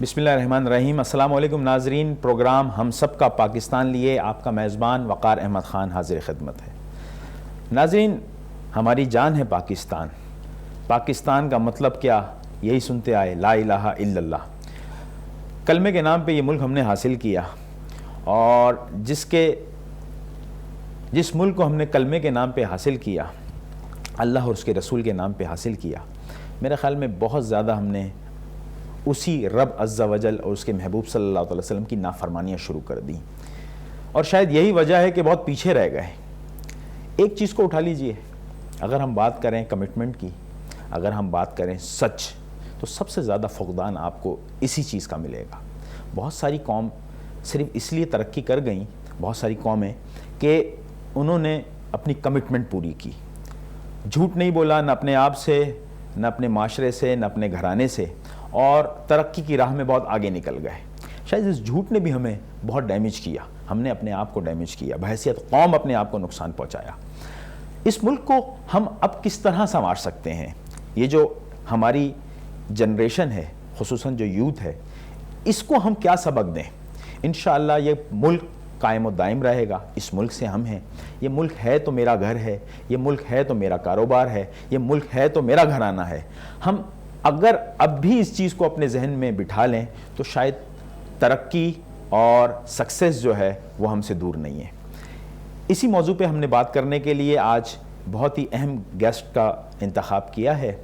بسم اللہ الرحمن الرحیم۔ السلام علیکم ناظرین، پروگرام ہم سب کا پاکستان لیے آپ کا میزبان وقار احمد خان حاضر خدمت ہے۔ ناظرین، ہماری جان ہے پاکستان۔ پاکستان کا مطلب کیا؟ یہی سنتے آئے، لا الہ الا اللہ۔ کلمے کے نام پہ یہ ملک ہم نے حاصل کیا، اور جس ملک کو ہم نے کلمے کے نام پہ حاصل کیا، اللہ اور اس کے رسول کے نام پہ حاصل کیا، میرے خیال میں بہت زیادہ ہم نے اسی رب عز و جل اور اس کے محبوب صلی اللہ علیہ وسلم کی نافرمانیاں شروع کر دیں، اور شاید یہی وجہ ہے کہ بہت پیچھے رہ گئے۔ ایک چیز کو اٹھا لیجئے، اگر ہم بات کریں کمٹمنٹ کی، اگر ہم بات کریں سچ، تو سب سے زیادہ فقدان آپ کو اسی چیز کا ملے گا۔ بہت ساری قوم صرف اس لیے ترقی کر گئیں، بہت ساری قومیں، کہ انہوں نے اپنی کمٹمنٹ پوری کی، جھوٹ نہیں بولا، نہ اپنے آپ سے، نہ اپنے معاشرے سے، نہ اپنے گھرانے سے، اور ترقی کی راہ میں بہت آگے نکل گئے۔ شاید اس جھوٹ نے بھی ہمیں بہت ڈیمیج کیا، ہم نے اپنے آپ کو ڈیمیج کیا، بحیثیت قوم اپنے آپ کو نقصان پہنچایا۔ اس ملک کو ہم اب کس طرح سنوار سکتے ہیں؟ یہ جو ہماری جنریشن ہے، خصوصاً جو یوتھ ہے، اس کو ہم کیا سبق دیں؟ انشاءاللہ یہ ملک قائم و دائم رہے گا۔ اس ملک سے ہم ہیں، یہ ملک ہے تو میرا گھر ہے، یہ ملک ہے تو میرا کاروبار ہے، یہ ملک ہے تو میرا گھرانہ ہے۔ ہم اگر اب بھی اس چیز کو اپنے ذہن میں بٹھا لیں تو شاید ترقی اور سکسیس جو ہے وہ ہم سے دور نہیں ہے۔ اسی موضوع پہ ہم نے بات کرنے کے لیے آج بہت ہی اہم گیسٹ کا انتخاب کیا ہے۔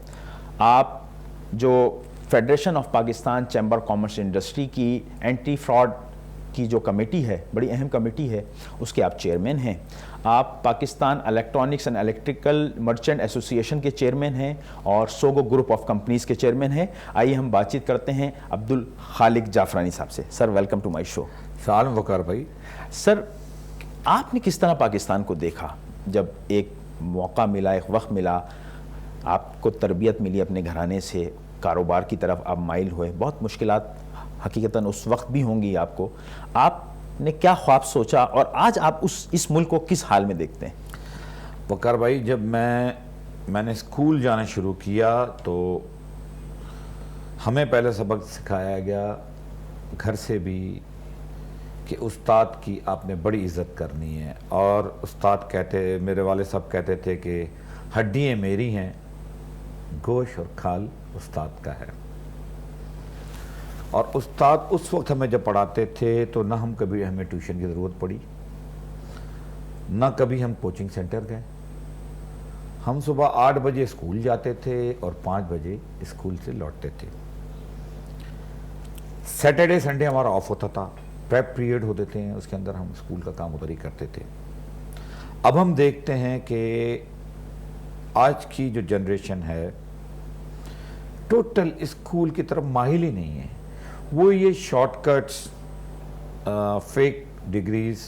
آپ جو federation of Pakistan chamber commerce industry کی اینٹی فراڈ کی جو کمیٹی ہے، بڑی اہم کمیٹی ہے، اس کے آپ چیئرمین ہیں۔ آپ Pakistan electronics and electrical merchant ایسوسی ایشن کے چیئرمین ہیں، اور سوگو گروپ آف کمپنیز کے چیئرمین ہیں۔ آئیے ہم بات چیت کرتے ہیں عبدالخالق جعفرانی صاحب سے۔ سر، ویلکم ٹو مائی شو۔ سلام وقار بھائی۔ سر، آپ نے کس طرح پاکستان کو دیکھا جب ایک موقع ملا، ایک وقت ملا، آپ کو تربیت ملی اپنے گھرانے سے، کاروبار کی طرف آپ مائل ہوئے، بہت مشکلات حقیقتاً اس وقت بھی ہوں گی آپ کو، آپ نے کیا خواب سوچا، اور آج آپ اس ملک کو کس حال میں دیکھتے ہیں؟ وقار بھائی، جب میں نے اسکول جانا شروع کیا تو ہمیں پہلے سبق سکھایا گیا گھر سے بھی کہ استاد کی آپ نے بڑی عزت کرنی ہے، اور استاد میرے والد صاحب کہتے تھے کہ ہڈیاں میری ہیں، گوشت اور کھال استاد کا ہے۔ اور استاد اس وقت ہمیں جب پڑھاتے تھے تو نہ ہمیں ٹیوشن کی ضرورت پڑی، نہ کبھی ہم کوچنگ سینٹر گئے۔ ہم صبح 8 بجے اسکول جاتے تھے اور 5 بجے اسکول سے لوٹتے تھے۔ سیٹرڈے سنڈے ہمارا آف ہوتا تھا، پریپ پیریڈ ہوتے تھے، اس کے اندر ہم اسکول کا کام ادھر ہی کرتے تھے۔ اب ہم دیکھتے ہیں کہ آج کی جو جنریشن ہے ٹوٹل اسکول کی طرف ماہل ہی نہیں ہے۔ وہ یہ شارٹ کٹس، فیک ڈگریز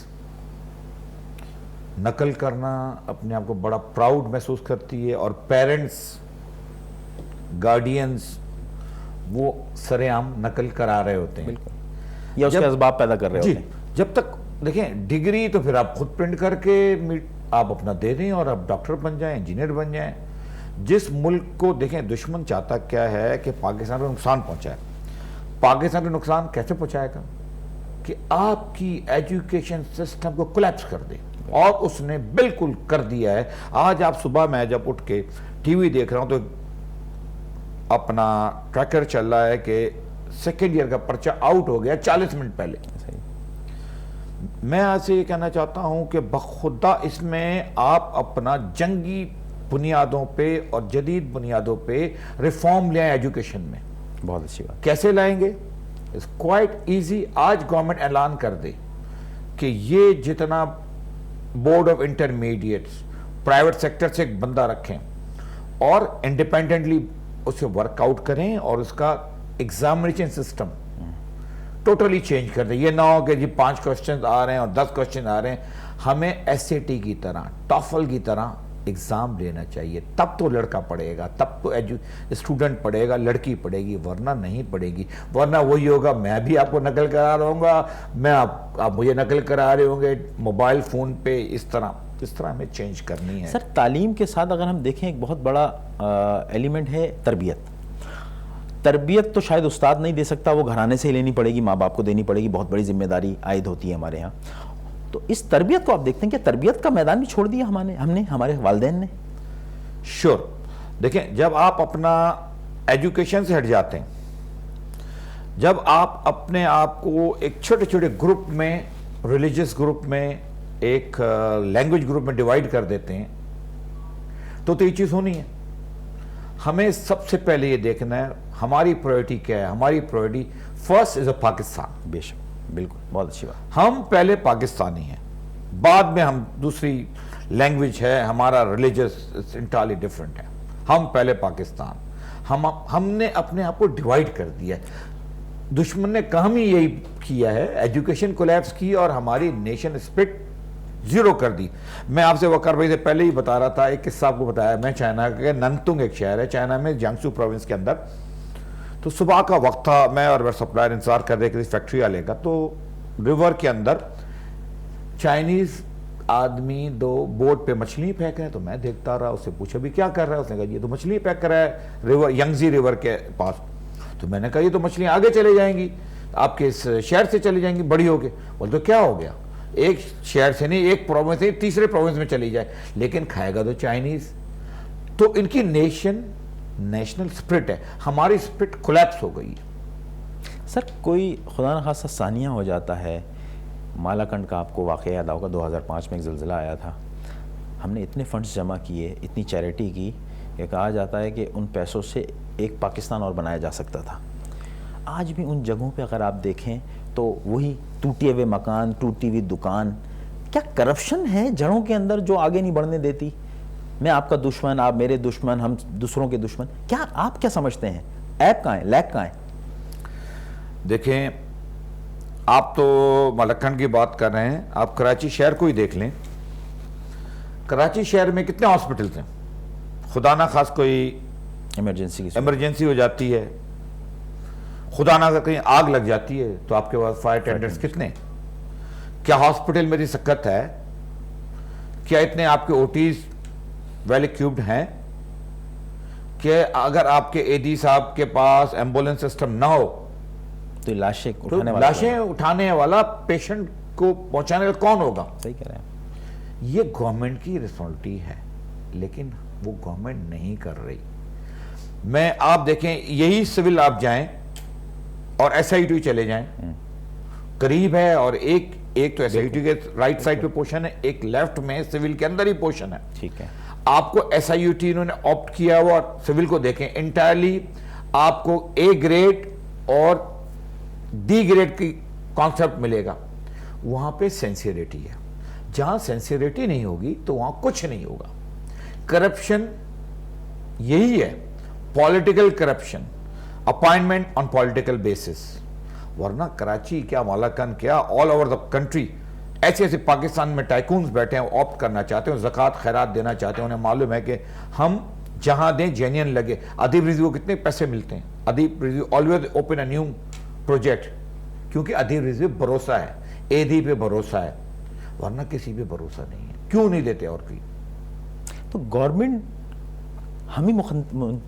نقل کرنا اپنے آپ کو بڑا پراؤڈ محسوس کرتی ہے، اور پیرنٹس، گارڈینز وہ سر عام نقل کرا رہے ہوتے ہیں۔ بالکل، یا اس کے اسباب پیدا کر رہے ہوتے ہیں۔ جب تک دیکھیں ڈگری تو پھر آپ خود پرنٹ کر کے آپ اپنا دے دیں اور آپ ڈاکٹر بن جائیں، انجینئر بن جائیں۔ جس ملک کو دیکھیں دشمن چاہتا کیا ہے کہ پاکستان کو نقصان پہنچائے۔ پاکستان کو نقصان کیسے پہنچائے گا؟ کہ آپ کی ایجوکیشن سسٹم کو کولیپس کر دے، اور اس نے بالکل کر دیا ہے۔ آج آپ صبح میں جب اٹھ کے ٹی وی دیکھ رہا ہوں تو اپنا ٹریکر چل رہا ہے کہ سیکنڈ ایئر کا پرچہ آؤٹ ہو گیا 40 منٹ پہلے۔ میں آج سے یہ کہنا چاہتا ہوں کہ بخدا اس میں آپ اپنا جنگی بنیادوں پہ اور جدید بنیادوں پہ ریفارم لے آئیں ایجوکیشن میں۔ بہت اچھی بات۔ کیسے لائیں گے؟ it's quite easy۔ آج گورنمنٹ اعلان کر دے کہ یہ جتنا board of intermediates private sector سے ایک بندہ رکھیں اور انڈیپینڈنٹلی اسے ورک آؤٹ کریں، اور اس کا ایگزامینیشن سسٹم ٹوٹلی چینج کر دیں۔ یہ نہ ہو کہ جی 5 کوسچنز آ رہے ہیں اور 10 کوسچن آ رہے ہیں۔ ہمیں ایس اے ٹی کی طرح، ٹافل کی طرح ایگزام لینا چاہیے، تب تو لڑکا پڑھے گا، تب تو اسٹوڈنٹ پڑھے گا، لڑکی پڑھے گی، ورنہ نہیں پڑھے گی۔ ورنہ وہی ہوگا، میں بھی آپ کو نقل کرا رہا ہوں گا، آپ مجھے نقل کرا رہے ہوں گے موبائل فون پہ۔ اس طرح ہمیں چینج کرنی ہے۔ سر، تعلیم کے ساتھ اگر ہم دیکھیں ایک بہت بڑا ایلیمنٹ ہے تربیت۔ تربیت تو شاید استاد نہیں دے سکتا, وہ گھرانے سے ہی لینی پڑے گی, ماں باپ کو دینی پڑے گی, بہت بڑی ذمہ داری عائد ہوتی ہے ہمارے ہاں. تو اس تربیت کو آپ دیکھتے ہیں کہ تربیت کا میدان بھی چھوڑ دیا ہم نے, ہمارے والدین نے. شور دیکھیں, جب آپ اپنا ایجوکیشن سے ہٹ جاتے ہیں, جب آپ اپنے آپ کو ایک چھوٹے چھوٹے گروپ میں, ریلیجس گروپ میں, ایک لینگویج گروپ میں ڈیوائیڈ کر دیتے ہیں, تو یہ چیز ہونی ہے. ہمیں سب سے پہلے یہ دیکھنا ہے ہماری پرائیورٹی کیا ہے. ہماری پرائیورٹی فرسٹ از اے پاکستان. بے شک, بالکل, بہت اچھی بات. ہم پہلے پاکستانی ہیں, بعد میں ہم دوسری لینگویج ہے, ہمارا ریلیجس انٹائرلی ڈفرینٹ ہے. ہم پہلے پاکستان. ہم نے اپنے آپ کو ڈیوائیڈ کر دیا ہے. دشمن نے کام ہی یہی کیا ہے, ایجوکیشن کولیپس کی اور ہماری نیشن اسپرٹ زیرو کر دی. میں آپ سے وقار بھائی سے پہلے ہی بتا رہا تھا, ایک قصہ آپ کو بتایا. میں چائنا کے ننتونگ ایک شہر ہے چائنا میں, جیانگسو پروونس کے اندر. تو صبح کا وقت تھا, میں اور میرا سپلائر انتظار کر رہے کسی فیکٹری والے کا. تو ریور کے اندر چائنیز آدمی دو بوٹ پہ مچھلی پھینک رہے ہیں. تو میں دیکھتا رہا, اس سے پوچھا بھی کیا کر رہا ہے. اس نے کہا یہ تو مچھلی پھینک رہا ہے ریور, ینگزی ریور کے پاس. تو میں نے کہا یہ تو مچھلیاں آگے چلے جائیں گی, آپ کے اس شہر سے چلی جائیں گی بڑی ہو کے. بول تو کیا ہو گیا, ایک شہر سے نہیں, ایک پروونس سے تیسرے پروونس میں چلی جائے, لیکن کھائے گا تو چائنیز. تو ان کی نیشنل اسپرٹ ہے, ہماری اسپرٹ کولیپس ہو گئی. سر کوئی خدا نخواستہ ثانیہ ہو جاتا ہے, مالاکنڈ کا آپ کو واقعہ یاد ہوگا, 2005 میں ایک زلزلہ آیا تھا. ہم نے اتنے فنڈز جمع کیے, اتنی چیریٹی کی کہ کہا جاتا ہے کہ ان پیسوں سے ایک پاکستان اور بنایا جا سکتا تھا. آج بھی ان جگہوں پہ اگر آپ دیکھیں تو وہی ٹوٹے ہوئے مکان, ٹوٹی ہوئی دکان. کیا کرپشن ہے جڑوں کے اندر جو آگے نہیں بڑھنے دیتی؟ میں آپ کا دشمن, آپ میرے دشمن, ہم دوسروں کے دشمن. کیا آپ کیا سمجھتے ہیں, ایپ کہاں ہے, لیک کہاں ہے؟ دیکھیں, آپ تو مالکھنڈ کی بات کر رہے ہیں, آپ کراچی شہر کو ہی دیکھ لیں. کراچی شہر میں کتنے ہاسپٹلز ہیں؟ خدا نہ خاص کوئی ایمرجنسی ہو جاتی ہے, خدا نہ کہیں آگ لگ جاتی ہے, تو آپ کے پاس فائر ٹینڈرز کتنے؟ کیا ہاسپٹل میں سکت ہے؟ کیا اتنے آپ کے اوٹیز ویل ایکوپڈ ہیں کہ اگر آپ کے اے ڈی صاحب کے پاس ایمبولنس سسٹم نہ ہو تو لاشیں اٹھانے والا پیشنٹ کو پہنچانے والا کون ہوگا؟ صحیح کہہ رہے ہیں. یہ گورنمنٹ کی رسپانسبلٹی ہے, لیکن وہ گورنمنٹ نہیں کر رہی. میں آپ دیکھیں, یہی سول آپ جائیں اور ایس آئی ٹی چلے جائیں, قریب ہے, اور ایک تو ایس آئی ٹی کے رائٹ سائڈ پہ پورشن ہے, ایک لیفٹ میں سول کے اندر ہی پورشن ہے. ٹھیک ہے, آپ کو ایس آئی ٹی انہوں نے آپٹ کیا ہوا, اور سول کو دیکھیں انٹائرلی آپ کو اے گریڈ اور ڈی گریڈ کی کانسیپٹ ملے گا. وہاں پہ سینسیریٹی ہے. جہاں سینسیریٹی نہیں ہوگی تو وہاں کچھ نہیں ہوگا. کرپشن یہی ہے, political corruption, appointment on political basis. ورنہ کراچی کیا, مالاکنڈ کیا, آل اوور دا کنٹری ایسے پاکستان میں ٹائکونز بیٹھے ہیں, آپٹ کرنا چاہتے ہیں, زکوٰۃ خیرات دینا چاہتے ہیں. انہیں معلوم ہے کہ ہم جہاں دیں جینین لگے. ادیب رضوی کو کتنے پیسے ملتے ہیں؟ ادیب Rizvi always open a new project, کیونکہ ادیب رضوی بھروسہ ہے, اے دی پہ بھروسہ ہے, ورنہ کسی پہ بھروسہ نہیں ہے. کیوں نہیں دیتے؟ اور کی تو گورنمنٹ ہم ہی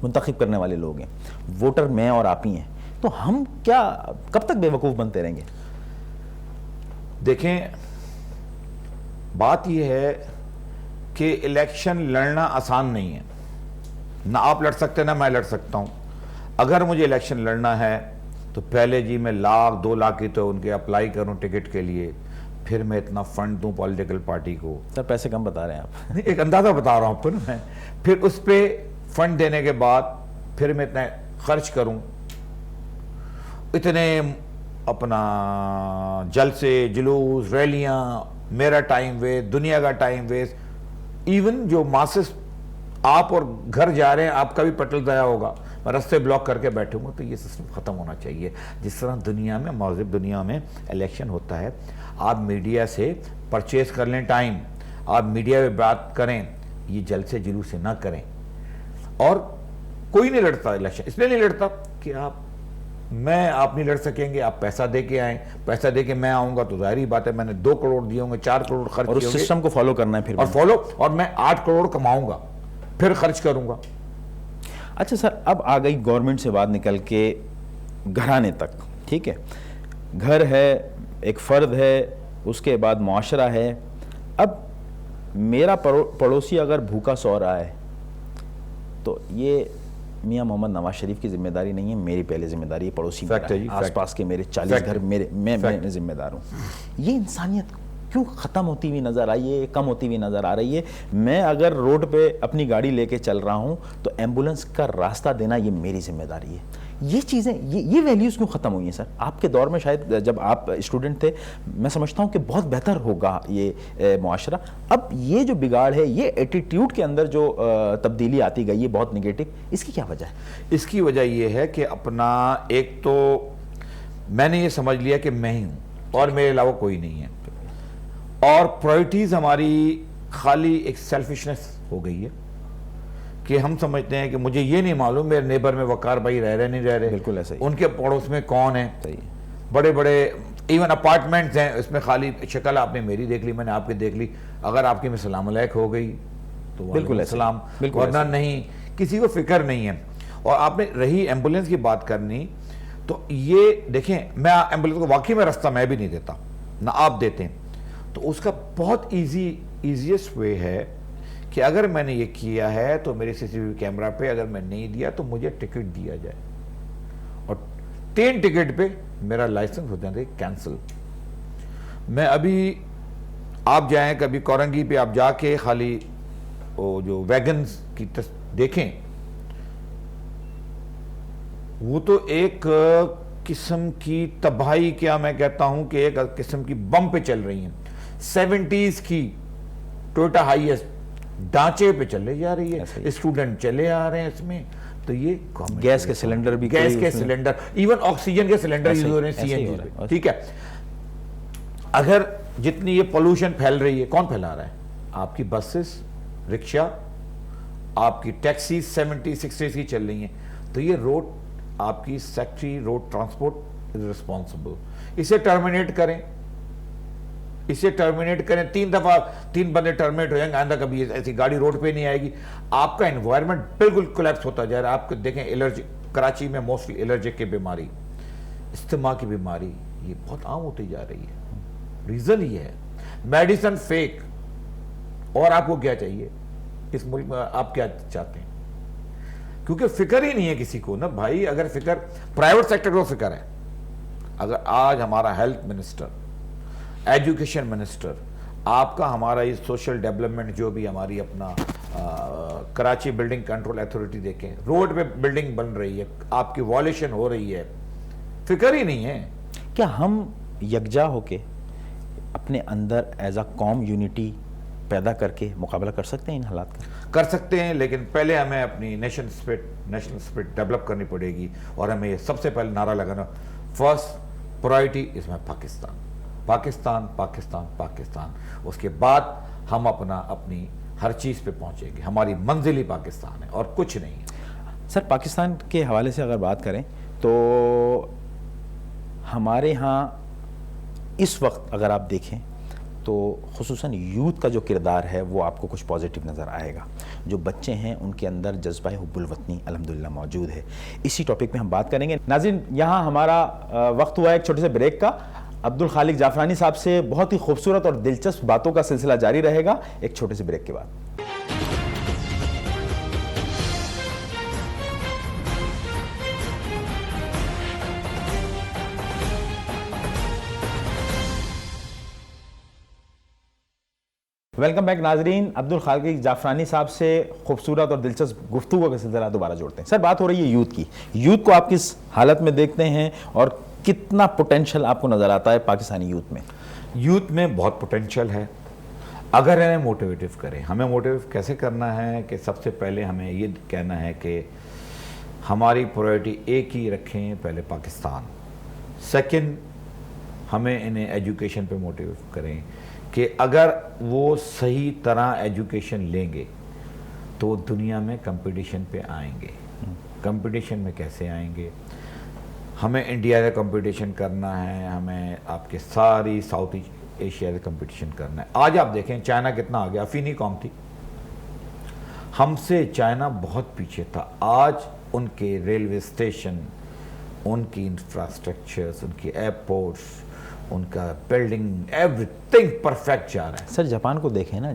منتخب کرنے والے لوگ ہیں, ووٹر میں اور آپ ہی ہیں, تو ہم کیا کب تک بے وقوف بنتے رہیں گے؟ دیکھیں, بات یہ ہے کہ الیکشن لڑنا آسان نہیں ہے. نہ آپ لڑ سکتے نہ میں لڑ سکتا ہوں. اگر مجھے الیکشن لڑنا ہے تو پہلے جی میں 1 لاکھ 2 لاکھ کی تو ان کے اپلائی کروں ٹکٹ کے لیے, پھر میں اتنا فنڈ دوں پولیٹیکل پارٹی کو. سر پیسے کم بتا رہے ہیں آپ. ایک اندازہ بتا رہا ہوں آپ کو نا میں. پھر اس پہ فنڈ دینے کے بعد پھر میں اتنا خرچ کروں, اتنے اپنا جلسے, جلوس, ریلیاں, میرا ٹائم ویسٹ, دنیا کا ٹائم ویسٹ. ایون جو ماسس آپ اور گھر جا رہے ہیں, آپ کا بھی پیٹرول ضائع ہوگا, میں رستے بلاک کر کے بیٹھوں گا. تو یہ سسٹم ختم ہونا چاہیے. جس طرح دنیا میں, مہذب دنیا میں الیکشن ہوتا ہے, آپ میڈیا سے پرچیز کر لیں ٹائم, آپ میڈیا میں بات کریں, یہ جلسے جلوس سے نہ کریں. اور کوئی نہیں لڑتا الیکشن, اس لیے نہیں لڑتا کہ آپ نہیں لڑ سکیں گے. آپ پیسہ دے کے آئیں, پیسہ دے کے میں آؤں گا تو ظاہری بات ہے میں نے 2 کروڑ دیے ہوں گے, 4 کروڑ خرچ اور اس سسٹم کو فالو کرنا ہے پھر, اور میں 8 کروڑ کماؤں گا, پھر خرچ کروں گا. اچھا سر، اب آ گئی گورنمنٹ سے بات نکل کے گھرانے تک، ٹھیک ہے، گھر ہے، ایک فرد ہے، اس کے بعد معاشرہ ہے. اب میرا پڑوسی اگر بھوکا سو رہا ہے تو یہ میاں محمد نواز شریف کی ذمہ داری نہیں ہے، میری پہلے ذمہ داری ہے، پڑوسی میرا ہے، آس پاس کے میرے 40 گھر میں ذمہ دار ہوں. یہ انسانیت کیوں ختم ہوتی ہوئی نظر آئی ہے، کم ہوتی ہوئی نظر آ رہی ہے؟ میں اگر روڈ پہ اپنی گاڑی لے کے چل رہا ہوں تو ایمبولنس کا راستہ دینا یہ میری ذمہ داری ہے. یہ چیزیں، یہ ویلیوز کیوں ختم ہوئی ہیں سر؟ آپ کے دور میں شاید جب آپ اسٹوڈنٹ تھے، میں سمجھتا ہوں کہ بہت بہتر ہوگا یہ معاشرہ. اب یہ جو بگاڑ ہے، یہ ایٹیٹیوڈ کے اندر جو تبدیلی آتی گئی ہے بہت نگیٹو، اس کی کیا وجہ ہے؟ اس کی وجہ یہ ہے کہ اپنا ایک تو میں نے یہ سمجھ لیا کہ میں ہی ہوں اور میرے علاوہ کوئی نہیں ہے، اور پرائرٹیز ہماری خالی ایک سیلفشنس ہو گئی ہے کہ ہم سمجھتے ہیں کہ مجھے یہ نہیں معلوم میرے نیبر میں وقار بھائی رہ رہے نہیں رہ رہے، بالکل ایسا ہی، ان کے پڑوس میں کون ہیں، بڑے بڑے ایون اپارٹمنٹس ہیں، اس میں خالی شکل آپ نے میری دیکھ لی، میں نے آپ کی دیکھ لی، اگر آپ کی میں سلام علیک ہو گئی تو بالکل السلام، ورنہ نہیں، کسی کو فکر نہیں ہے. اور آپ نے رہی ایمبولنس کی بات کرنی، تو یہ دیکھیں، میں ایمبولنس کو واقعی میں رستہ میں بھی نہیں دیتا، نہ آپ دیتے ہیں، تو اس کا بہت ایزیسٹ وے ہے کہ اگر میں نے یہ کیا ہے تو میرے سی سی ٹی وی کیمرہ پہ اگر میں نہیں دیا تو مجھے ٹکٹ دیا جائے، اور 3 ٹکٹ پہ میرا لائسنس ہو جاتا ہے کینسل. میں ابھی آپ جائیں کبھی کورنگی پہ، آپ جا کے خالی وہ جو ویگنز کی دیکھیں، وہ تو ایک قسم کی تباہی، کیا میں کہتا ہوں کہ ایک قسم کی بم پہ چل رہی ہیں، 70s کی ٹویوٹا ہائیسٹ ڈانچے پہ چلے جا رہی ہے، اسٹوڈنٹ چلے آ رہے ہیں اس میں. تو یہ گیس کے سلنڈر بھی، گیس کے سلنڈر، ایون آکسیجن کے سلنڈر یوز ہو رہے ہیں CNG پہ، ٹھیک ہے. اگر جتنی یہ پولوشن پھیل رہی ہے، کون پھیلا رہا ہے؟ آپ کی بسز، رکشہ، آپ کی ٹیکسی 70-60 کی چل رہی ہیں. تو یہ روڈ آپ کی secretary road transport is responsible. اسے ٹرمینیٹ کریں، اسے ٹرمینیٹ کریں، 3 بندے ٹرمینیٹ ہو جائیں گے، آئندہ کبھی ایسی گاڑی روڈ پہ نہیں آئے گی. آپ کا انوائرمنٹ بالکل کولیپس ہوتا جا رہا ہے. آپ کو دیکھیں الرجی، کراچی میں موسٹلی الرجک کی بیماری، استما کی بیماری، یہ بہت عام ہوتی جا رہی ہے. ریزن یہ ہے میڈیسن فیک. اور آپ کو کیا چاہیے اس ملک میں؟ آپ کیا چاہتے ہیں؟ کیونکہ فکر ہی نہیں ہے کسی کو نا بھائی. اگر فکر پرائیویٹ سیکٹر کو فکر ہے، اگر آج ہمارا ہیلتھ منسٹر، ایجوکیشن منسٹر، آپ کا ہمارا یہ سوشل ڈیولپمنٹ جو بھی ہماری اپنا کراچی بلڈنگ کنٹرول ایتھارٹی دیکھیں، روڈ پہ بلڈنگ بن رہی ہے، آپ کی وائلیشن ہو رہی ہے، فکر ہی نہیں ہے. کیا ہم یکجا ہو کے اپنے اندر ایز اے قوم یونٹی پیدا کر کے مقابلہ کر سکتے ہیں ان حالات کا؟ کر سکتے ہیں، لیکن پہلے ہمیں اپنی نیشنل اسپرٹ ڈیولپ کرنی پڑے گی. اور ہمیں یہ سب سے پہلے نعرہ لگانا، فرسٹ پرائرٹی اس میں پاکستان، پاکستان، پاکستان، پاکستان. اس کے بعد ہم اپنی ہر چیز پہ پہنچیں گے. ہماری منزل ہی پاکستان ہے اور کچھ نہیں. سر پاکستان کے حوالے سے اگر بات کریں تو ہمارے ہاں اس وقت اگر آپ دیکھیں تو خصوصاً یوتھ کا جو کردار ہے وہ آپ کو کچھ پازیٹیو نظر آئے گا. جو بچے ہیں ان کے اندر جذبہ حب الوطنی الحمدللہ موجود ہے. اسی ٹاپک پہ ہم بات کریں گے. ناظرین، یہاں ہمارا وقت ہوا ہے ایک چھوٹے سے بریک کا. عبد الخالق جعفرانی صاحب سے بہت ہی خوبصورت اور دلچسپ باتوں کا سلسلہ جاری رہے گا ایک چھوٹے سے بریک کے بعد. ویلکم بیک ناظرین. عبد الخالق جعفرانی صاحب سے خوبصورت اور دلچسپ گفتگو کا سلسلہ دوبارہ جوڑتے ہیں. سر بات ہو رہی ہے یوتھ کی. یوتھ کو آپ کس حالت میں دیکھتے ہیں اور کتنا پوٹینشل آپ کو نظر آتا ہے پاکستانی یوتھ میں؟ یوتھ میں بہت پوٹینشل ہے اگر انہیں موٹیویٹو کریں. ہمیں موٹیویٹ کیسے کرنا ہے کہ سب سے پہلے ہمیں یہ کہنا ہے کہ ہماری پرائرٹی ایک ہی رکھیں، پہلے پاکستان. سیکنڈ، ہمیں انہیں ایجوکیشن پہ موٹیویٹ کریں کہ اگر وہ صحیح طرح ایجوکیشن لیں گے تو وہ دنیا میں کمپٹیشن پہ آئیں گے. کمپٹیشن میں کیسے آئیں گے؟ ہمیں انڈیا سے کمپٹیشن کرنا ہے، ہمیں آپ کے ساری ساؤتھ ایشیا سے کمپٹیشن کرنا ہے. آج آپ دیکھیں چائنا کتنا آ گیا، افینی قوم تھی. ہم سے چائنا بہت پیچھے تھا. آج ان کے ریلوے اسٹیشن, ان کی انفراسٹرکچرز, ان کی ایئرپورٹس, ان کا بلڈنگ, ایوری تھنگ پرفیکٹ جا رہا ہے. سر جاپان کو دیکھیں نا,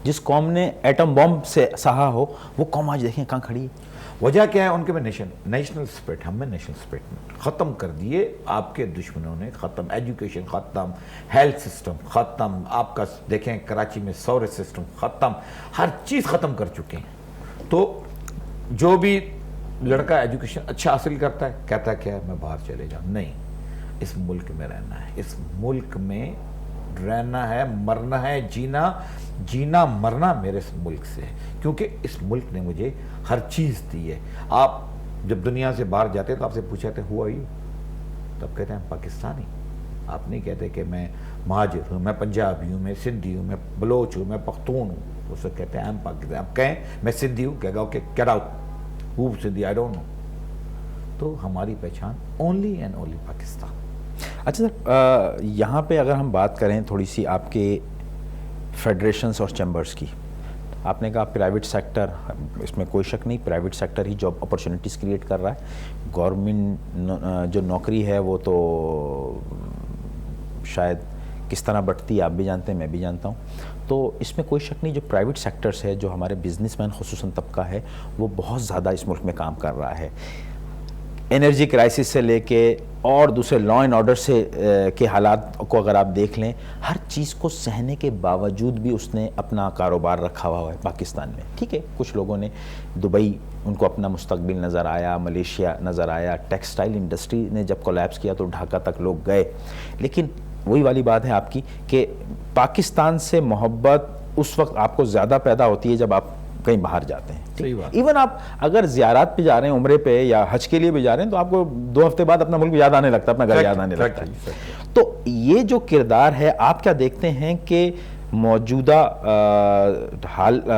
جس قوم نے ایٹم بم سے سہا ہو, وہ قوم آج دیکھیں کہاں کھڑی ہے. وجہ کیا ہے؟ ان کے میں نیشنل اسپرٹ, ہم میں نیشنل اسپرٹ ختم کر دیے آپ کے دشمنوں نے. ختم ایجوکیشن, ختم ہیلتھ سسٹم, ختم آپ کا دیکھیں کراچی میں سورج سسٹم ختم, ہر چیز ختم کر چکے ہیں. تو جو بھی لڑکا ایجوکیشن اچھا حاصل کرتا ہے کہتا ہے کیا ہے میں باہر چلے جاؤں. نہیں, اس ملک میں رہنا ہے, اس ملک میں رہنا ہے, مرنا ہے, جینا مرنا میرے اس ملک سے ہے, کیونکہ اس ملک نے مجھے ہر چیز دی ہے. آپ جب دنیا سے باہر جاتے ہیں تو آپ سے پوچھا جاتا ہے ہو آر یو, تب کہتے ہیں ہم پاکستانی. آپ نہیں کہتے کہ میں مہاجر ہوں, میں پنجابی ہوں, میں سندھی ہوں, میں بلوچ ہوں, میں پختون ہوں. اس وقت کہتے ہیں ہم پاکستانی. آپ کہیں میں سندھی ہوں, کہے گا اوکے گیٹ آؤٹ, ہو سندھی آئی ڈونٹ نو. تو ہماری پہچان اونلی اینڈ اونلی پاکستان. اچھا سر, یہاں پہ اگر ہم بات کریں تھوڑی سی آپ کے فیڈریشنز اور چیمبرز کی, آپ نے کہا پرائیویٹ سیکٹر, اس میں کوئی شک نہیں پرائیویٹ سیکٹر ہی جاب اپرچونیٹیز کریٹ کر رہا ہے. گورنمنٹ جو نوکری ہے وہ تو شاید کس طرح بٹتی ہے آپ بھی جانتے ہیں, میں بھی جانتا ہوں. تو اس میں کوئی شک نہیں جو پرائیویٹ سیکٹرز ہے, جو ہمارے بزنس مین خصوصاً طبقہ ہے, وہ بہت زیادہ اس ملک میں کام کر رہا ہے. انرجی کرائسس سے لے کے اور دوسرے لا اینڈ آرڈر سے کے حالات کو اگر آپ دیکھ لیں, ہر چیز کو سہنے کے باوجود بھی اس نے اپنا کاروبار رکھا ہوا ہے پاکستان میں. ٹھیک ہے, کچھ لوگوں نے دبئی ان کو اپنا مستقبل نظر آیا, ملیشیا نظر آیا, ٹیکسٹائل انڈسٹری نے جب کولیپس کیا تو ڈھاکہ تک لوگ گئے. لیکن وہی والی بات ہے آپ کی کہ پاکستان سے محبت اس وقت آپ کو زیادہ پیدا ہوتی ہے جب آپ کہیں باہر جاتے ہیں. ایون آپ اگر زیارات پہ جا رہے ہیں, عمرے پہ یا حج کے لیے بھی جا رہے ہیں, تو آپ کو 2 ہفتے بعد اپنا ملک یاد آنے لگتا ہے, اپنا گھر یاد آنے لگتا ہے. تو یہ جو کردار ہے, آپ کیا دیکھتے ہیں کہ موجودہ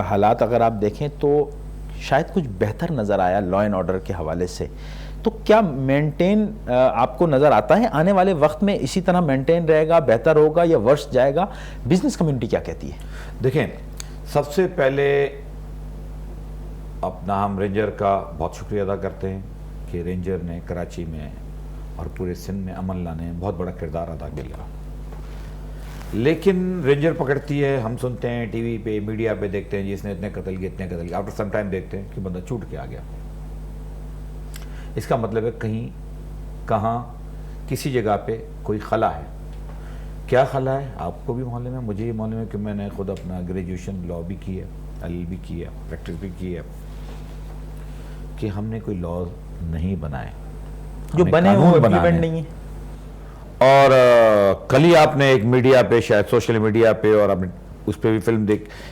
حالات اگر آپ دیکھیں تو شاید کچھ بہتر نظر آیا لا اینڈ آرڈر کے حوالے سے, تو کیا مینٹین آپ کو نظر آتا ہے آنے والے وقت میں اسی طرح مینٹین رہے گا, بہتر ہوگا یا ورس جائے گا؟ بزنس کمیونٹی کیا کہتی ہے؟ دیکھیں, سب سے پہلے اپنا ہم رینجر کا بہت شکریہ ادا کرتے ہیں کہ رینجر نے کراچی میں اور پورے سندھ میں امن لانے میں بہت بڑا کردار ادا کیا. لیکن رینجر پکڑتی ہے, ہم سنتے ہیں ٹی وی پہ, میڈیا پہ دیکھتے ہیں جس نے اتنے قتل کیے, اتنے قتل کیے. آفٹر سم ٹائم دیکھتے ہیں کہ بندہ چھوٹ کے آ گیا. اس کا مطلب ہے کہیں کہاں کسی جگہ پہ کوئی خلا ہے. کیا خلا ہے آپ کو بھی معلوم ہے, مجھے یہ معلوم ہے کہ میں نے خود اپنا گریجویشن لا بھی کی ہے, LL بھی کی ہے, پریکٹس بھی کی ہے, کہ ہم نے کوئی لاز نہیں بنائے جو بنے ہوئے امپلیمنٹ نہیں ہیں. اور کل ہی آپ نے ایک میڈیا پہ, شاید سوشل میڈیا پہ, اور آپ نے اس پہ بھی فلم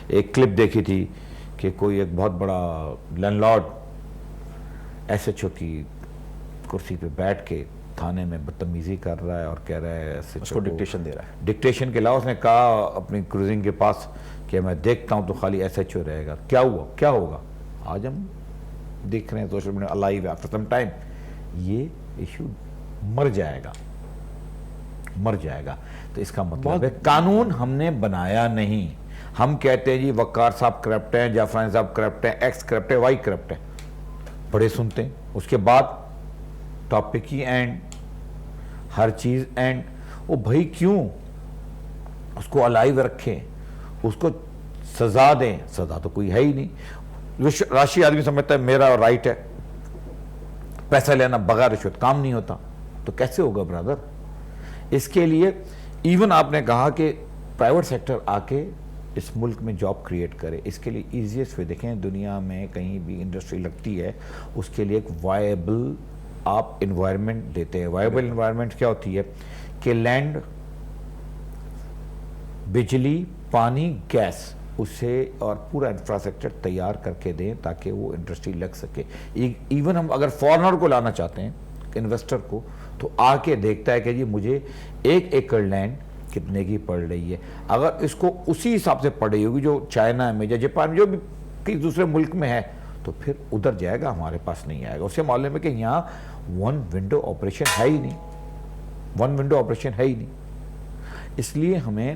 ایک کلپ دیکھی تھی کہ کوئی ایک بہت بڑا لینڈ لارڈ SHO کی کرسی پہ بیٹھ کے تھانے میں بدتمیزی کر رہا ہے اور کہہ رہا ہے اس کو ڈکٹیشن دے رہا ہے. ڈکٹیشن کے علاوہ اس نے کہا اپنی کروزنگ کے پاس کہ میں دیکھتا ہوں تو خالی SHO رہے گا. کیا ہوا, کیا ہوگا؟ آج ہم دیکھ رہے ہیں سوشل میڈیا الائیو ہے, آفٹر سم ٹائم یہ ایشو مر جائے گا, مر جائے گا. تو اس کا مطلب ہے قانون ہم نے بنایا نہیں. ہم کہتے ہیں جی وقار صاحب کرپٹ ہیں, جعفرانی صاحب کرپٹ ہیں, ایکس کرپٹ ہے, وائی کرپٹ ہے, بڑے سنتے ہیں. اس کے بعد ٹاپک ہی اینڈ, ہر چیز اینڈ. وہ بھائی کیوں اس کو الائیو رکھیں, اس کو سزا دیں. سزا تو کوئی ہے ہی نہیں. راشی آدمی سمجھتا ہے میرا رائٹ ہے, پیسہ لینا بغیر رشوت کام نہیں ہوتا. تو کیسے ہوگا برادر؟ اس کے لیے ایون آپ نے کہا کہ پرائیویٹ سیکٹر آ کے اس ملک میں جاب کریٹ کرے. اس کے لیے ایزیسٹ وے دیکھیں, دنیا میں کہیں بھی انڈسٹری لگتی ہے اس کے لیے ایک وائبل آپ انوائرمنٹ دیتے ہیں. وائبل انوائرمنٹ کیا ہوتی ہے کہ لینڈ, بجلی, پانی, گیس, اسے اور پورا انفراسٹرکچر تیار کر کے دیں تاکہ وہ انڈسٹری لگ سکے. ایون ہم اگر فارنر کو لانا چاہتے ہیں, انویسٹر کو, تو آ کے دیکھتا ہے کہ جی مجھے 1 ایکڑ لینڈ کتنے کی پڑ رہی ہے. اگر اس کو اسی حساب سے پڑ رہی ہوگی جو چائنا میں یا جاپان میں جو بھی کسی دوسرے ملک میں ہے, تو پھر ادھر جائے گا, ہمارے پاس نہیں آئے گا. اس سے معلوم ہے کہ یہاں 1 ونڈو آپریشن ہے ہی نہیں, 1 ونڈو آپریشن ہے ہی نہیں. اس لیے ہمیں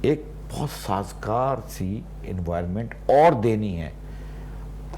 ایک بہت سازگار سی انوائرمنٹ اور دینی ہے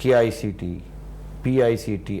KICT, PICT,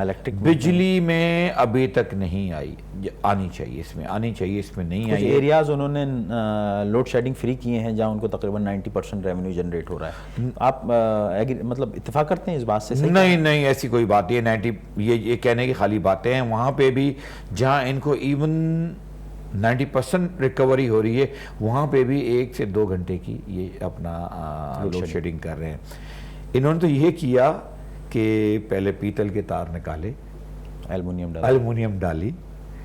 الیکٹرک بجلی میں ابھی تک نہیں آئی، آنی چاہیے، اس میں آنی چاہیے، اس میں نہیں کچھ آئی۔ ایریاز انہوں نے لوڈ شیڈنگ فری کیے ہیں جہاں ان کو تقریباً 90% ریونیو جنریٹ ہو رہا ہے۔ آپ مطلب اتفاق کرتے ہیں اس بات سے؟ نہیں ایسی کوئی بات نہیں، یہ کہنے کی خالی باتیں ہیں۔ وہاں پہ بھی جہاں ان کو ایون 90% ریکوری ہو رہی ہے، وہاں پہ بھی 1 سے 2 گھنٹے کی یہ اپنا لوڈ شیڈنگ کر رہے ہیں۔ انہوں نے تو یہ کیا کہ پہلے پیتل کے تار نکالے، ایلومینیم ڈالی،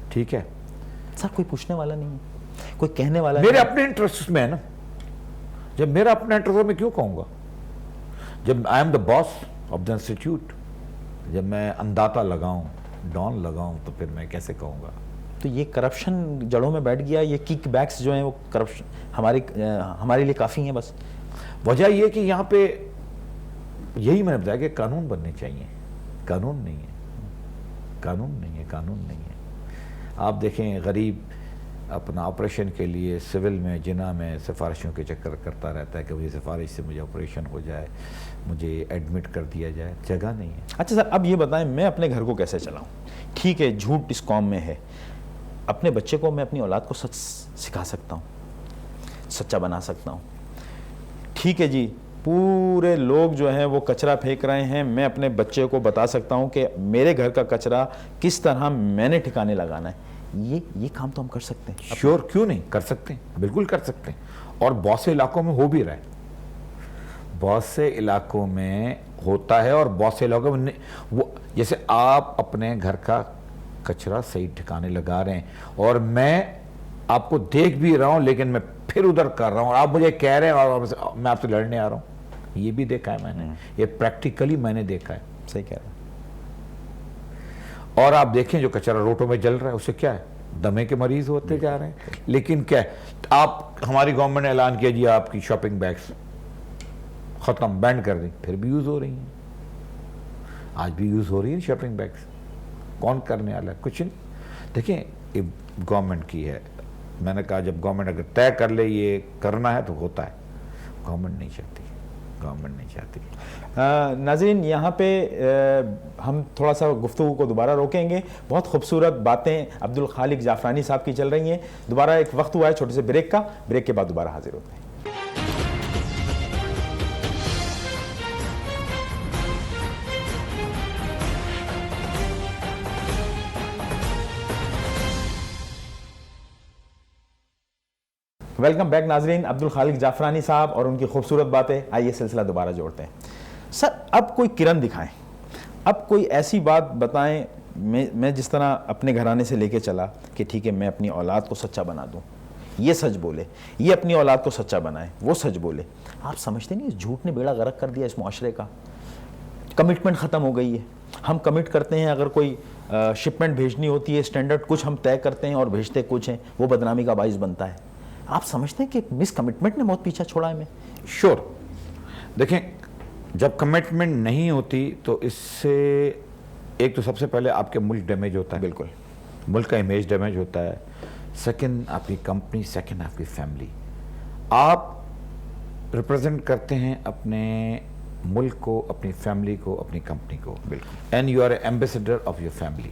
ٹھیک ہے۔ سر کوئی پوچھنے والا نہیں ہے، کوئی کہنے والا میرے اپنے انٹرسٹ میں ہے نا، جب میرا اپنا انٹرسٹ ہے میں کیوں کہوں گا؟ جب I am the boss of the institute, جب میں انداتا لگاؤں، ڈان لگاؤں، تو پھر میں کیسے کہوں گا؟ تو یہ کرپشن جڑوں میں بیٹھ گیا، یہ کک بیکس جو ہیں وہ کرپشن ہمارے لیے کافی ہیں بس۔ وجہ یہ کہ یہاں پہ یہی میں نے بتایا کہ قانون بننے چاہیے، قانون نہیں ہے، قانون نہیں ہے، قانون نہیں ہے۔ آپ دیکھیں غریب اپنا آپریشن کے لیے سول میں جناح میں سفارشوں کے چکر کرتا رہتا ہے کہ یہ سفارش سے مجھے آپریشن ہو جائے، مجھے ایڈمٹ کر دیا جائے، جگہ نہیں ہے۔ اچھا سر، اب یہ بتائیں میں اپنے گھر کو کیسے چلاؤں؟ ٹھیک ہے جھوٹ اس قوم میں ہے، اپنے بچے کو میں اپنی اولاد کو سچ سکھا سکتا ہوں، سچا بنا سکتا ہوں۔ ٹھیک ہے جی، پورے لوگ جو ہیں وہ کچرا پھینک رہے ہیں، میں اپنے بچے کو بتا سکتا ہوں کہ میرے گھر کا کچرا کس طرح میں نے ٹھکانے لگانا ہے۔ یہ کام تو ہم کر سکتے ہیں۔ شیور، کیوں نہیں کر سکتے ہیں، بالکل کر سکتے ہیں، اور بہت سے علاقوں میں ہو بھی رہا ہے، بہت سے علاقوں میں ہوتا ہے، اور بہت سے علاقوں میں وہ جیسے آپ اپنے گھر کا کچرا صحیح ٹھکانے لگا رہے ہیں، اور میں آپ کو دیکھ بھی رہا ہوں لیکن میں پھر ادھر کر رہا ہوں، اور آپ مجھے کہہ رہے ہیں اور میں آپ سے لڑنے آ رہا ہوں۔ یہ بھی دیکھا ہے میں نے، یہ پریکٹیکلی میں نے دیکھا ہے۔ صحیح کہہ رہے ہیں۔ اور آپ دیکھیں جو کچرا روڈوں میں جل رہا ہے، اسے کیا ہے، دمے کے مریض ہوتے جا رہے ہیں۔ لیکن کیا ہے، آپ ہماری گورنمنٹ نے اعلان کیا جی آپ کی شاپنگ بیگز ختم، بینڈ کر دی، پھر بھی یوز ہو رہی ہیں، آج بھی یوز ہو رہی ہیں شاپنگ بیگز۔ کون کرنے والا ہے؟ کچھ نہیں۔ دیکھیں یہ گورنمنٹ کی ہے، میں نے کہا جب گورنمنٹ اگر طے کر لے یہ کرنا ہے تو ہوتا ہے، گورنمنٹ نہیں چاہتی، گورنمنٹ نہیں چاہتی۔ ناظرین یہاں پہ ہم تھوڑا سا گفتگو کو دوبارہ روکیں گے، بہت خوبصورت باتیں عبدالخالق جعفرانی صاحب کی چل رہی ہیں۔ دوبارہ ایک وقت ہوا ہے چھوٹے سے بریک کا، بریک کے بعد دوبارہ حاضر ہوتے ہیں۔ ویلکم بیک ناظرین، عبدالخالق جعفرانی صاحب اور ان کی خوبصورت باتیں، آئیے سلسلہ دوبارہ جوڑتے ہیں۔ سر اب کوئی کرن دکھائیں، اب کوئی ایسی بات بتائیں، میں جس طرح اپنے گھرانے سے لے کے چلا کہ ٹھیک ہے میں اپنی اولاد کو سچا بنا دوں، یہ سچ بولے، یہ اپنی اولاد کو سچا بنائے، وہ سچ بولے۔ آپ سمجھتے نہیں اس جھوٹ نے بیڑا غرق کر دیا اس معاشرے کا؟ کمٹمنٹ ختم ہو گئی ہے، ہم کمٹ کرتے ہیں، اگر کوئی شپمنٹ بھیجنی ہوتی ہے اسٹینڈرڈ کچھ ہم طے کرتے ہیں اور بھیجتے کچھ ہیں، وہ بدنامی کا باعث بنتا ہے۔ آپ سمجھتے ہیں کہ مس کمٹمنٹ نے بہت پیچھا چھوڑا ہے میں؟ شور، دیکھیں جب کمٹمنٹ نہیں ہوتی تو اس سے ایک تو سب سے پہلے آپ کے ملک ڈیمیج ہوتا ہے، بالکل ملک کا امیج ڈیمیج ہوتا ہے، سیکنڈ آپ کی کمپنی، سیکنڈ آپ کی فیملی۔ آپ ریپرزینٹ کرتے ہیں اپنے ملک کو، اپنی فیملی کو، اپنی کمپنی کو، بالکل، and you are a ambassador of your family,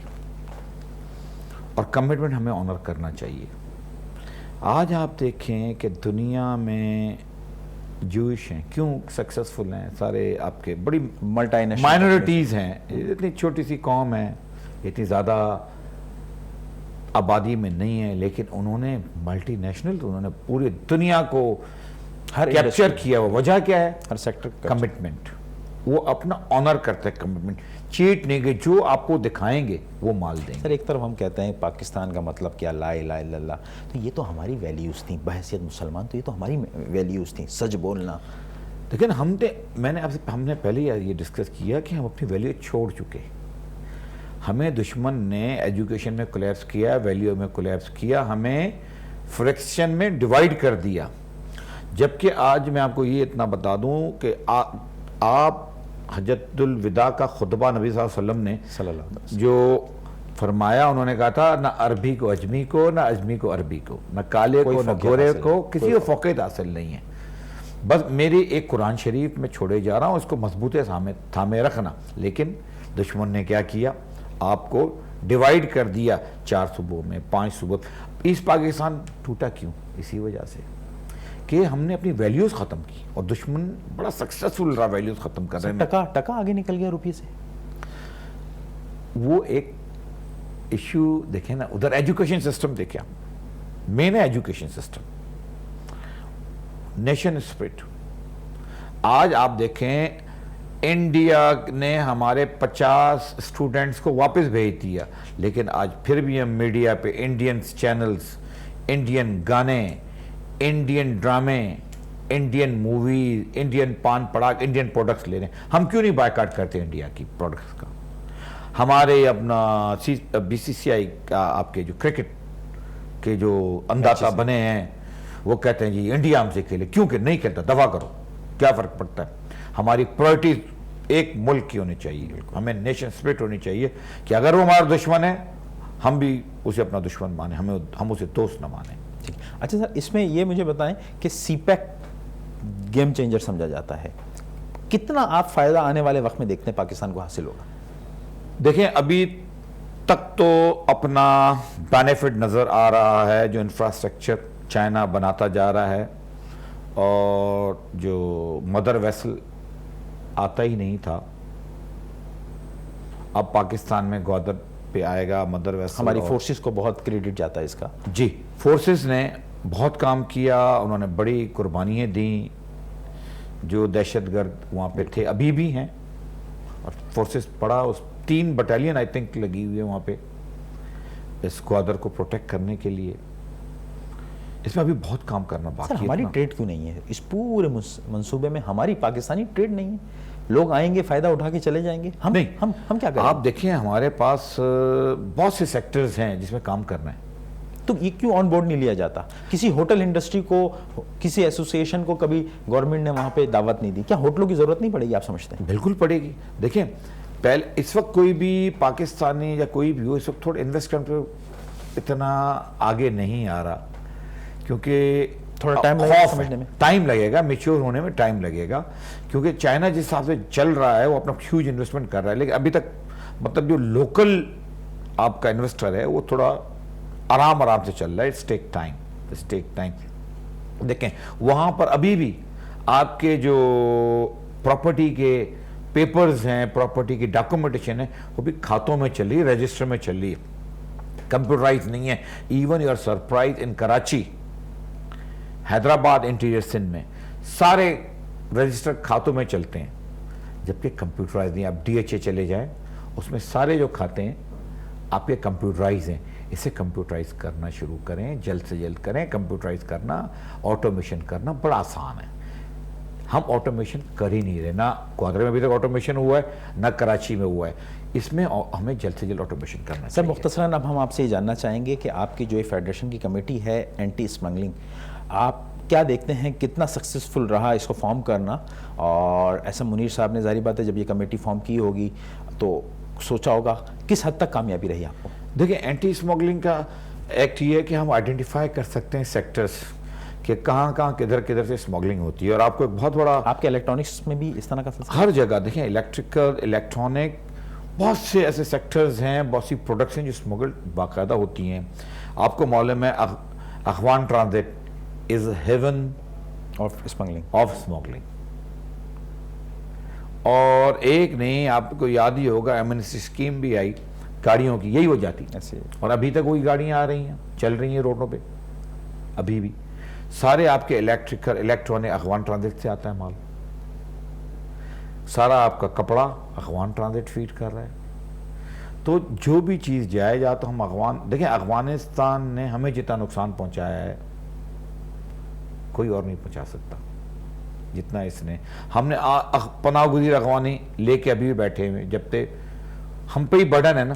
اور کمٹمنٹ ہمیں آنر کرنا چاہیے۔ آج آپ دیکھیں کہ دنیا میں جوش ہیں کیوں سکسسفل ہیں، سارے آپ کے بڑی ملٹی نیشنل مائنورٹیز ہیں، اتنی چھوٹی سی قوم ہے، اتنی زیادہ آبادی میں نہیں ہے، لیکن انہوں نے ملٹی نیشنل، انہوں نے پوری دنیا کو ہر کیپچر کیا ہوا۔ وجہ کیا ہے؟ ہر سیکٹر کمٹمنٹ، وہ اپنا آنر کرتے ہیں، کمٹمنٹ چیٹ نہیں کہ جو آپ کو دکھائیں گے وہ مال دیں گے۔ سر ایک طرف ہم کہتے ہیں پاکستان کا مطلب کیا، لا الہ الا اللہ، تو یہ تو ہماری ویلیوز تھیں بحیثیت مسلمان، تو یہ تو ہماری ویلیوز تھیں، سچ بولنا۔ لیکن ہم نے پہلے یہ ڈسکس کیا کہ ہم اپنی ویلیو چھوڑ چکے، ہمیں دشمن نے ایجوکیشن میں کولیپس کیا، ویلیو میں کولیپس کیا، ہمیں فریکشن میں ڈیوائیڈ کر دیا۔ جبکہ آج میں آپ کو یہ اتنا بتا دوں کہ آپ حجت الوداع کا خطبہ نبی صلی اللہ علیہ وسلم نے صلی اللہ علیہ وسلم جو فرمایا، انہوں نے کہا تھا نہ عربی کو اجمی کو، نہ اجمی کو عربی کو، نہ کالے کو نہ گورے کو، کسی کو فوقیت حاصل نہیں ہے۔ بس میری ایک قرآن شریف میں چھوڑے جا رہا ہوں، اس کو مضبوط تھامے رکھنا۔ لیکن دشمن نے کیا کیا؟ آپ کو ڈیوائیڈ کر دیا 4 صوبوں میں 5 صوبوں. ایسٹ پاکستان ٹوٹا کیوں؟ اسی وجہ سے کہ ہم نے اپنی ویلیوز ختم کی اور دشمن بڑا سکسیسفل رہا ویلیوز ختم کر رہے ہیں. ٹکا آگے نکل گیا روپیے سے. وہ ایک ایشو دیکھیں نا, ادھر ایجوکیشن سسٹم دیکھیں, مین ہے ایجوکیشن سسٹم, نیشن اسپرٹ. آج آپ دیکھیں انڈیا نے ہمارے 50 اسٹوڈنٹس کو واپس بھیج دیا, لیکن آج پھر بھی ہم میڈیا پہ انڈین چینلز, انڈین گانے, انڈین ڈرامے, انڈین موویز, انڈین پان پڑاک, انڈین پروڈکٹس لے رہے ہیں. ہم کیوں نہیں بائیکاٹ کرتے انڈیا کی پروڈکٹس کا؟ ہمارے اپنا بی سی سی آئی کا آپ کے جو کرکٹ کے جو انداتا بنے ہیں وہ کہتے ہیں جی انڈیا ہم سے کھیلے, کیونکہ نہیں کھیلتا, دفاع کرو, کیا فرق پڑتا ہے؟ ہماری پرائرٹیز ایک ملک کی ہونی چاہیے, ہمیں نیشن اسپرٹ ہونی چاہیے کہ اگر وہ ہمارا دشمن ہے ہم بھی اسے اپنا دشمن مانیں, ہم اسے دوست نہ مانیں. اچھا سر, اس میں یہ مجھے بتائیں کہ سی پیک گیم چینجر سمجھا جاتا ہے, کتنا آپ فائدہ آنے والے وقت میں دیکھتے ہیں پاکستان کو حاصل ہوگا؟ دیکھیں ابھی تک تو اپنا بینیفٹ نظر آ رہا ہے, جو انفراسٹرکچر چائنا بناتا جا رہا ہے, اور جو مدر ویسل آتا ہی نہیں تھا اب پاکستان میں گوادر پہ آئے گا مدر ویسل. ہماری فورسز کو بہت کریڈٹ جاتا ہے اس کا. جی, فورسز نے بہت کام کیا, انہوں نے بڑی قربانیاں دیں, جو دہشت گرد وہاں پہ تھے ابھی بھی ہیں, اور فورسز پڑا, اس 3 بٹالین آئی تھنک لگی ہوئی ہے وہاں پہ اس گوادر کو پروٹیکٹ کرنے کے لیے. اس میں ابھی بہت کام کرنا باقی ہے. سر ہماری ٹریڈ کیوں نہیں ہے اس پورے منصوبے میں؟ ہماری پاکستانی ٹریڈ نہیں ہے, لوگ آئیں گے فائدہ اٹھا کے چلے جائیں گے, ہم کیا کریں؟ آپ دیکھیں ہمارے پاس بہت سے سیکٹرز ہیں جس میں کام کرنا ہے, تو یہ کیوں آن بورڈ نہیں لیا جاتا؟ کسی ہوٹل انڈسٹری کو, کسی ایسوسیشن کو کبھی گورنمنٹ نے وہاں پہ دعوت نہیں دی؟ کیا ہوٹلوں کی ضرورت نہیں پڑے گی آپ سمجھتے ہیں؟ بالکل پڑے گی. دیکھیں پہلے اس وقت کوئی بھی پاکستانی یا کوئی بھی ہو اس وقت تھوڑا انویسٹ کرنے پہ اتنا آگے نہیں آ رہا, کیونکہ تھوڑا ٹائم لگے گا سمجھنے میں, ٹائم لگے گا, میچور ہونے میں ٹائم لگے گا, کیونکہ چائنا جس حساب سے چل رہا ہے وہ اپنا ہیوج انویسٹمنٹ کر رہا ہے, لیکن ابھی تک مطلب جو لوکل آپ کا انویسٹر ہے وہ تھوڑا آرام سے چل رہا ہے. It's take time. دیکھیں وہاں پر ابھی بھی آپ کے جو پراپرٹی کے پیپرز ہیں, پراپرٹی کی ڈاکومنٹیشن ہے, وہ بھی کھاتوں میں چل رہی ہے, رجسٹر میں چل رہی ہے, کمپیوٹرائز نہیں ہے. Even you are surprise in Karachi, Hyderabad, interior Sindh میں سارے رجسٹر کھاتوں میں چلتے ہیں, جبکہ کمپیوٹرائز نہیں. آپ DHA چلے جائیں, اس میں سارے جو کھاتے ہیں آپ کے کمپیوٹرائز ہیں. اسے کمپیوٹرائز کرنا شروع کریں, جلد سے جلد کریں. کمپیوٹرائز کرنا, آٹومیشن کرنا بڑا آسان ہے. ہم آٹومیشن کر ہی نہیں رہے, نہ کوادر میں ابھی تک آٹومیشن ہوا ہے, نہ کراچی میں ہوا ہے. اس میں ہمیں جلد سے جلد آٹومیشن کرنا سر چاہیے. مختصراً اب ہم آپ سے یہ جاننا چاہیں گے کہ آپ کی جو یہ فیڈریشن کی کمیٹی ہے اینٹی اسمگلنگ, آپ کیا دیکھتے ہیں کتنا سکسیسفل رہا اس کو فارم کرنا؟ اور ایسا منیر صاحب نے ظاہری بات ہے جب یہ کمیٹی فارم کی ہوگی تو سوچا ہوگا کس حد تک کامیابی رہی آپ کو؟ دیکھیں اینٹی اسمگلنگ کا ایکٹ یہ ہے کہ ہم آئیڈینٹیفائی کر سکتے ہیں سیکٹرز کہ کہاں کدھر سے اسمگلنگ ہوتی ہے. اور آپ کو ایک بہت بڑا, آپ کے الیکٹرانکس میں بھی اس طرح کا سلسلہ؟ ہر جگہ دیکھیں الیکٹریکل, الیکٹرانک, بہت سے ایسے سیکٹرز ہیں, بہت سی پروڈکٹس ہیں جو اسمگل باقاعدہ ہوتی ہیں. آپ کو معلوم ہے اخوان transit is haven of smuggling. اور ایک نہیں, آپ کو یاد ہی ہوگا ایمنسٹی اسکیم بھی آئی گاڑیوں کی, یہی ہو جاتی ایسے, اور ابھی تک وہی گاڑیاں آ رہی ہیں, چل رہی ہیں روڈوں پہ ابھی بھی. سارے آپ کے الیکٹریکل, الیکٹرانک اخوان ٹرانزٹ سے آتا ہے مال. سارا آپ کا کپڑا اخوان ٹرانزٹ فیڈ کر رہا ہے. تو جو بھی چیز جائے جا تو ہم دیکھیں افغانستان نے ہمیں جتنا نقصان پہنچایا ہے کوئی اور نہیں پہنچا سکتا جتنا اس نے. ہم نے پناہ گزیر افغانی لے کے ابھی بھی بیٹھے ہوئے, جب تک ہم پہ ہی برڈن ہے نا,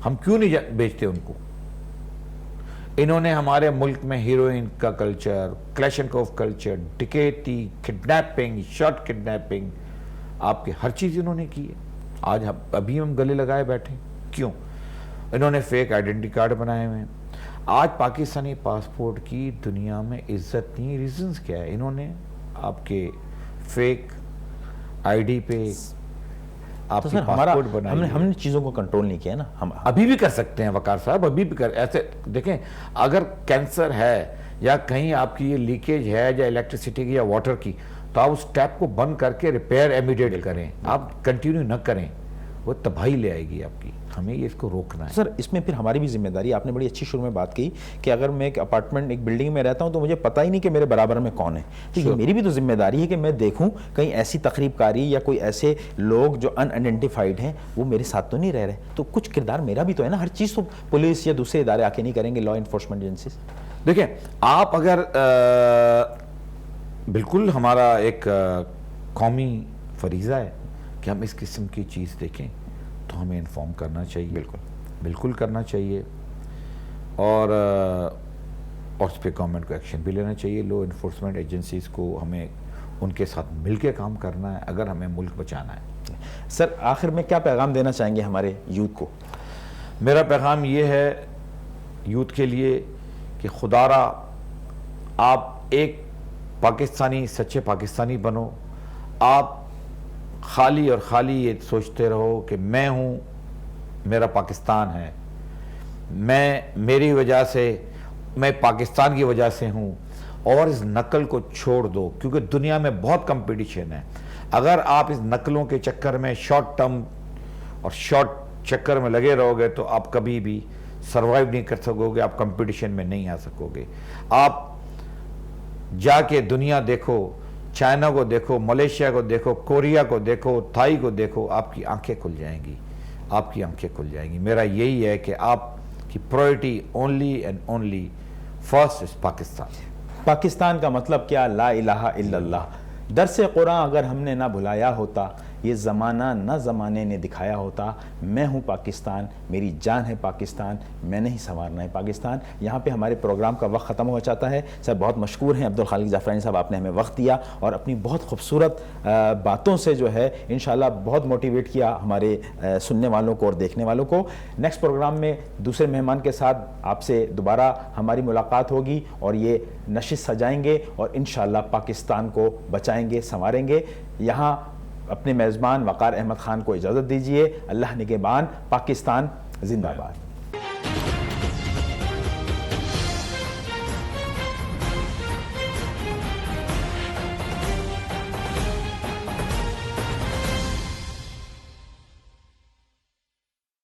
ہم کیوں نہیں بیچتے ان کو؟ انہوں نے ہمارے ملک میں ہیروئن کا کلچر, کلیشنکوف کلچر, ڈکیتی, کڈنیپنگ, شارٹ کڈنیپنگ, آپ کے ہر چیز انہوں نے کی ہے. آج ابھی ہم گلے لگائے بیٹھے, کیوں؟ انہوں نے فیک آئیڈینٹی کارڈ بنائے ہوئے ہیں. آج پاکستانی پاسپورٹ کی دنیا میں عزت نہیں. ریزنز کیا ہے؟ انہوں نے آپ کے فیک آئی ڈی پہ آپ تو کی سر ہمارا پاسپورٹ بنائیے. ہم نے چیزوں کو کنٹرول نہیں کیا نا. ہم ابھی بھی کر سکتے ہیں وقار صاحب, ابھی بھی ایسے دیکھیں, اگر کینسر ہے یا کہیں آپ کی یہ لیکیج ہے یا الیکٹریسٹی کی یا واٹر کی, تو آپ اس ٹیپ کو بند کر کے ریپیئر امیڈیٹ کریں, آپ کنٹینیو نہ کریں, وہ تباہی لے آئے گی آپ کی. ہمیں یہ اس کو روکنا ہے. سر اس میں پھر ہماری بھی ذمہ داری, آپ نے بڑی اچھی شروع میں بات کی کہ اگر میں ایک اپارٹمنٹ ایک بلڈنگ میں رہتا ہوں تو مجھے پتہ ہی نہیں کہ میرے برابر میں کون ہے, تو یہ میری بھی تو ذمہ داری ہے کہ میں دیکھوں کہیں ایسی تقریب کاری یا کوئی ایسے لوگ جو ان آئیڈینٹیفائڈ ہیں وہ میرے ساتھ تو نہیں رہ رہے. تو کچھ کردار میرا بھی تو ہے نا, ہر چیز تو پولیس یا دوسرے ادارے آ کے نہیں کریں گے, لا انفورسمنٹ ایجنسیز. دیکھیں آپ اگر بالکل ہمارا ایک قومی فریضہ ہے کہ ہم اس قسم کی چیز دیکھیں تو ہمیں انفارم کرنا چاہیے, بالکل کرنا چاہیے, اور اس پہ گورنمنٹ کو ایکشن بھی لینا چاہیے. لا انفورسمنٹ ایجنسیز کو ہمیں ان کے ساتھ مل کے کام کرنا ہے اگر ہمیں ملک بچانا ہے. سر آخر میں کیا پیغام دینا چاہیں گے ہمارے یوتھ کو؟ میرا پیغام یہ ہے یوتھ کے لیے کہ خدا را آپ ایک پاکستانی, سچے پاکستانی بنو. آپ خالی اور خالی یہ سوچتے رہو کہ میں ہوں, میرا پاکستان ہے, میری وجہ سے, میں پاکستان کی وجہ سے ہوں, اور اس نقل کو چھوڑ دو کیونکہ دنیا میں بہت کمپٹیشن ہے. اگر آپ اس نقلوں کے چکر میں شارٹ ٹرم اور شارٹ چکر میں لگے رہو گے تو آپ کبھی بھی سروائیو نہیں کر سکو گے, آپ کمپٹیشن میں نہیں آ سکو گے. آپ جا کے دنیا دیکھو, چائنا کو دیکھو, ملیشیا کو دیکھو, کوریا کو دیکھو, تھائی کو دیکھو, آپ کی آنکھیں کھل جائیں گی, آپ کی آنکھیں کھل جائیں گی. میرا یہی ہے کہ آپ کی priority only and only first is Pakistan. Pakistan کا مطلب کیا؟ لا الہ الا اللہ. درس قرآن اگر ہم نے نہ بھلایا ہوتا, یہ زمانہ نہ زمانے نے دکھایا ہوتا. میں ہوں پاکستان, میری جان ہے پاکستان, میں نے ہی سنوارنا ہے پاکستان. یہاں پہ ہمارے پروگرام کا وقت ختم ہو جاتا ہے. سر بہت مشکور ہیں عبدالخالق زعفرانی صاحب, آپ نے ہمیں وقت دیا اور اپنی بہت خوبصورت باتوں سے جو ہے انشاءاللہ بہت موٹیویٹ کیا ہمارے سننے والوں کو اور دیکھنے والوں کو. نیکسٹ پروگرام میں دوسرے مہمان کے ساتھ آپ سے دوبارہ ہماری ملاقات ہوگی اور یہ نشست سجائیں گے اور انشاءاللہ پاکستان کو بچائیں گے, سنواریں گے. یہاں اپنے میزبان وقار احمد خان کو اجازت دیجیے. اللہ نگہبان. پاکستان زندہ باد.